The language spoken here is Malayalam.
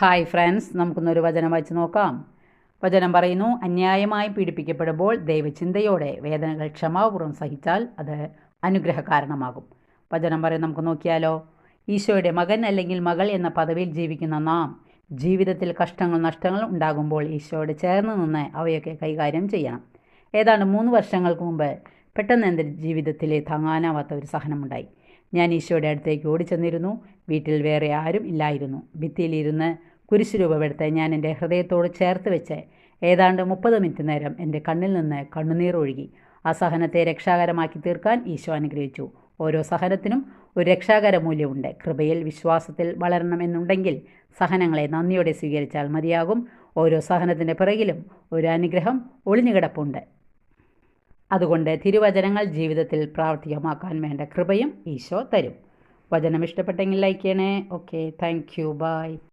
ഹായ് ഫ്രണ്ട്സ്, നമുക്കൊന്നൊരു വചനം വായിച്ച് നോക്കാം. വചനം പറയുന്നു, അന്യായമായി പീഡിപ്പിക്കപ്പെടുമ്പോൾ ദൈവചിന്തയോടെ വേദനകൾ ക്ഷമാപൂർവ്വം സഹിച്ചാൽ അത് അനുഗ്രഹ കാരണമാകും. വചനം പറയും, നമുക്ക് നോക്കിയാലോ. ഈശോയുടെ മകൻ അല്ലെങ്കിൽ മകൾ എന്ന പദവിയിൽ ജീവിക്കുന്ന നാം ജീവിതത്തിൽ കഷ്ടങ്ങൾ നഷ്ടങ്ങൾ ഉണ്ടാകുമ്പോൾ ഈശോയോട് ചേർന്ന് നിന്ന് അവയൊക്കെ കൈകാര്യം ചെയ്യണം. ഏതാണ്ട് 3 വർഷങ്ങൾക്ക് മുമ്പ് പെട്ടെന്ന് എൻ്റെ ജീവിതത്തിൽ താങ്ങാനാവാത്ത ഒരു സഹനമുണ്ടായി. ഞാൻ ഈശോയുടെ അടുത്തേക്ക് ഓടിച്ചെന്നിരുന്നു. വീട്ടിൽ വേറെ ആരും ഇല്ലായിരുന്നു. ഭിത്തിയിലിരുന്ന് കുരിശ് രൂപമെടുത്ത് ഞാൻ എൻ്റെ ഹൃദയത്തോട് ചേർത്ത് വെച്ച് ഏതാണ്ട് 30 മിനിറ്റ് നേരം എൻ്റെ കണ്ണിൽ നിന്ന് കണ്ണുനീർ ഒഴുകി. ആ സഹനത്തെ രക്ഷാകരമാക്കി തീർക്കാൻ ഈശോ അനുഗ്രഹിച്ചു. ഓരോ സഹനത്തിനും ഒരു രക്ഷാകര മൂല്യമുണ്ട്. കൃപയിൽ വിശ്വാസത്തിൽ വളരണമെന്നുണ്ടെങ്കിൽ സഹനങ്ങളെ നന്ദിയോടെ സ്വീകരിച്ചാൽ മതിയാകും. ഓരോ സഹനത്തിൻ്റെ പിറകിലും ഒരു അനുഗ്രഹം ഒളിഞ്ഞുകിടപ്പുണ്ട്. അതുകൊണ്ട് തിരുവചനങ്ങൾ ജീവിതത്തിൽ പ്രാവർത്തികമാക്കാൻ വേണ്ട കൃപയും ഈശോ തരും. വചനം ഇഷ്ടപ്പെട്ടെങ്കിൽ ലൈക്ക് ചെയ്യണേ. Okay, thank you, by.